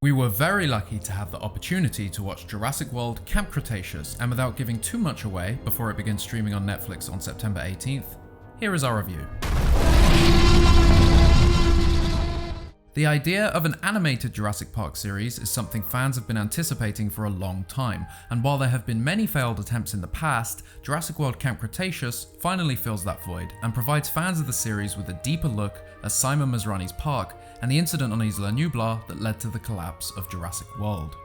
We were very lucky to have the opportunity to watch Jurassic World Camp Cretaceous, and without giving too much away before it begins streaming on Netflix on September 18th, here is our review. The idea of an animated Jurassic Park series is something fans have been anticipating for a long time, and while there have been many failed attempts in the past, Jurassic World Camp Cretaceous finally fills that void and provides fans of the series with a deeper look at Simon Masrani's park and the incident on Isla Nublar that led to the collapse of Jurassic World.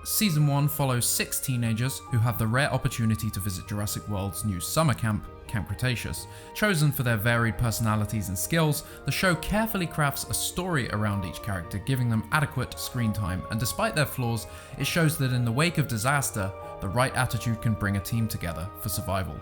Season 1 follows 6 teenagers who have the rare opportunity to visit Jurassic World's new summer camp, Camp Cretaceous. Chosen for their varied personalities and skills, the show carefully crafts a story around each character, giving them adequate screen time, and despite their flaws, it shows that in the wake of disaster, the right attitude can bring a team together for survival.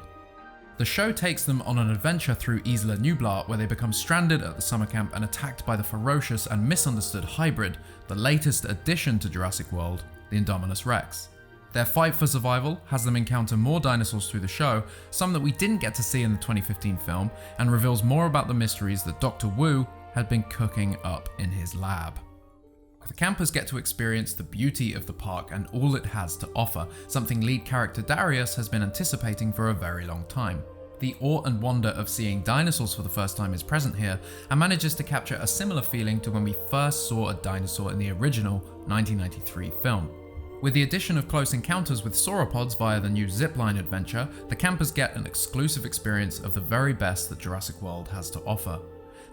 The show takes them on an adventure through Isla Nublar, where they become stranded at the summer camp and attacked by the ferocious and misunderstood hybrid, the latest addition to Jurassic World, the Indominus Rex. Their fight for survival has them encounter more dinosaurs through the show, some that we didn't get to see in the 2015 film, and reveals more about the mysteries that Dr. Wu had been cooking up in his lab. The campers get to experience the beauty of the park and all it has to offer, something lead character Darius has been anticipating for a very long time. The awe and wonder of seeing dinosaurs for the first time is present here, and manages to capture a similar feeling to when we first saw a dinosaur in the original 1993 film. With the addition of close encounters with sauropods via the new zipline adventure, the campers get an exclusive experience of the very best that Jurassic World has to offer.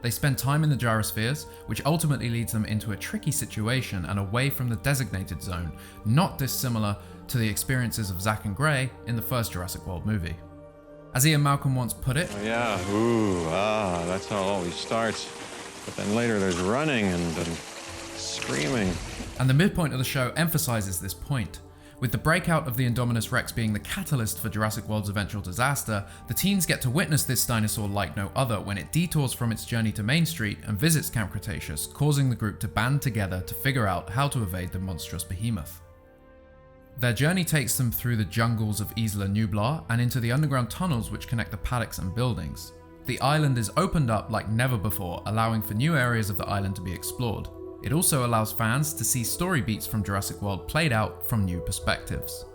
They spend time in the gyrospheres, which ultimately leads them into a tricky situation and away from the designated zone, not dissimilar to the experiences of Zack and Gray in the first Jurassic World movie. As Ian Malcolm once put it, that's how it always starts. But then later there's running and screaming. And the midpoint of the show emphasizes this point. With the breakout of the Indominus Rex being the catalyst for Jurassic World's eventual disaster, the teens get to witness this dinosaur like no other when it detours from its journey to Main Street and visits Camp Cretaceous, causing the group to band together to figure out how to evade the monstrous behemoth. Their journey takes them through the jungles of Isla Nublar and into the underground tunnels which connect the paddocks and buildings. The island is opened up like never before, allowing for new areas of the island to be explored. It also allows fans to see story beats from Jurassic World played out from new perspectives.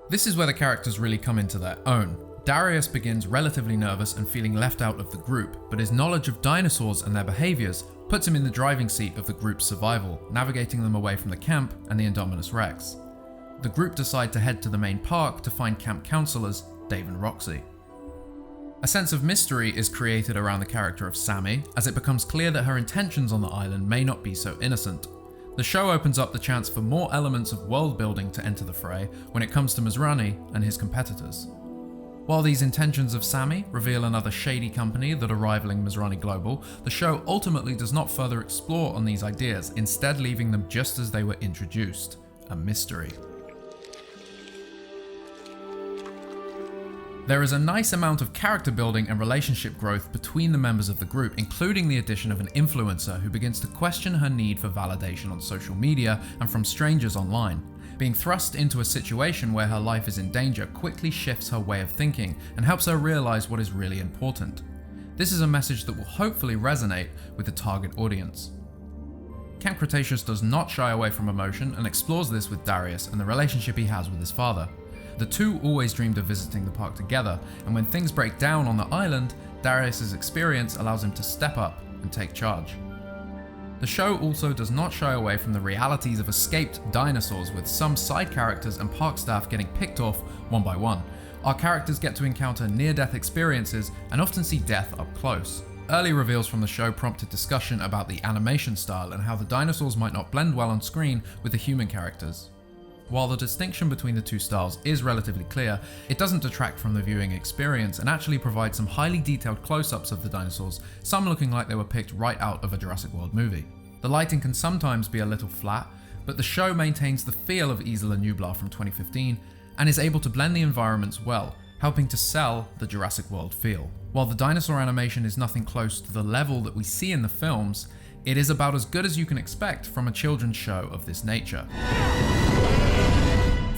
This is where the characters really come into their own. Darius begins relatively nervous and feeling left out of the group, but his knowledge of dinosaurs and their behaviors puts him in the driving seat of the group's survival, navigating them away from the camp and the Indominus Rex. The group decide to head to the main park to find camp counselors Dave and Roxy. A sense of mystery is created around the character of Sammy, as it becomes clear that her intentions on the island may not be so innocent. The show opens up the chance for more elements of world building to enter the fray when it comes to Masrani and his competitors. While these intentions of Sammy reveal another shady company that are rivaling Masrani Global, the show ultimately does not further explore on these ideas, instead leaving them just as they were introduced, a mystery. There is a nice amount of character building and relationship growth between the members of the group, including the addition of an influencer who begins to question her need for validation on social media and from strangers online. Being thrust into a situation where her life is in danger quickly shifts her way of thinking and helps her realize what is really important. This is a message that will hopefully resonate with the target audience. Camp Cretaceous does not shy away from emotion and explores this with Darius and the relationship he has with his father. The two always dreamed of visiting the park together, and when things break down on the island, Darius' experience allows him to step up and take charge. The show also does not shy away from the realities of escaped dinosaurs, with some side characters and park staff getting picked off one by one. Our characters get to encounter near-death experiences and often see death up close. Early reveals from the show prompted discussion about the animation style and how the dinosaurs might not blend well on screen with the human characters. While the distinction between the two styles is relatively clear, it doesn't detract from the viewing experience and actually provides some highly detailed close-ups of the dinosaurs, some looking like they were picked right out of a Jurassic World movie. The lighting can sometimes be a little flat, but the show maintains the feel of Isla Nublar from 2015 and is able to blend the environments well, helping to sell the Jurassic World feel. While the dinosaur animation is nothing close to the level that we see in the films, it is about as good as you can expect from a children's show of this nature.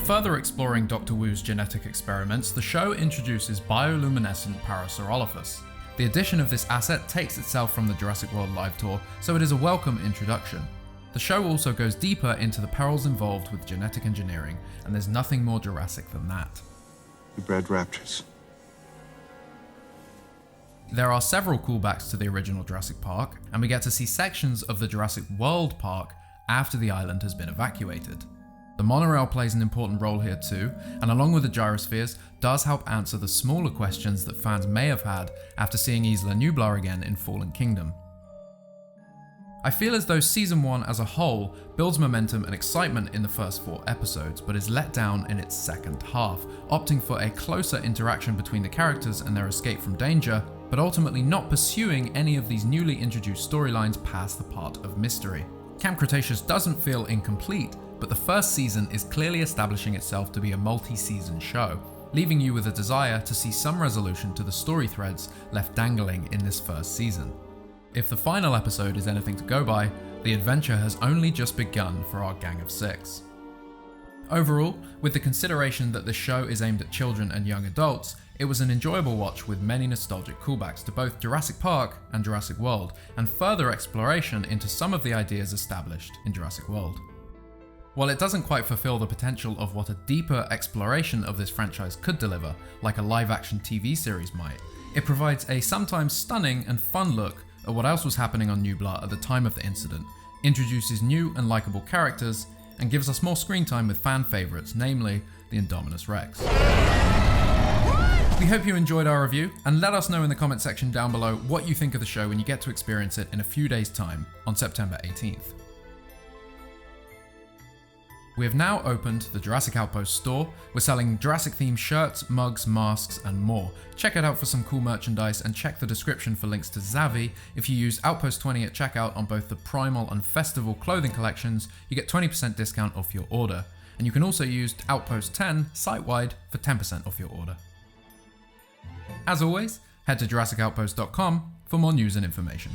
Further exploring Dr. Wu's genetic experiments, the show introduces bioluminescent Parasaurolophus. The addition of this asset takes itself from the Jurassic World live tour, so it is a welcome introduction. The show also goes deeper into the perils involved with genetic engineering, and there's nothing more Jurassic than that. We bred raptors. There are several callbacks to the original Jurassic Park, and we get to see sections of the Jurassic World park after the island has been evacuated. The monorail plays an important role here too, and along with the gyrospheres, does help answer the smaller questions that fans may have had after seeing Isla Nublar again in Fallen Kingdom. I feel as though Season 1 as a whole builds momentum and excitement in the first 4 episodes, but is let down in its second half, opting for a closer interaction between the characters and their escape from danger, but ultimately not pursuing any of these newly introduced storylines past the part of mystery. Camp Cretaceous doesn't feel incomplete, but the first season is clearly establishing itself to be a multi-season show, leaving you with a desire to see some resolution to the story threads left dangling in this first season. If the final episode is anything to go by, the adventure has only just begun for our gang of 6. Overall, with the consideration that the show is aimed at children and young adults, it was an enjoyable watch with many nostalgic callbacks to both Jurassic Park and Jurassic World, and further exploration into some of the ideas established in Jurassic World. While it doesn't quite fulfill the potential of what a deeper exploration of this franchise could deliver, like a live-action TV series might, it provides a sometimes stunning and fun look at what else was happening on Nublar at the time of the incident, introduces new and likeable characters, and gives us more screen time with fan favourites, namely the Indominus Rex. We hope you enjoyed our review, and let us know in the comment section down below what you think of the show when you get to experience it in a few days' time on September 18th. We have now opened the Jurassic Outpost store. We're selling Jurassic themed shirts, mugs, masks, and more. Check it out for some cool merchandise, and check the description for links to Zavi. If you use Outpost 20 at checkout on both the Primal and Festival clothing collections, you get 20% discount off your order. And you can also use Outpost 10 site-wide for 10% off your order. As always, head to JurassicOutpost.com for more news and information.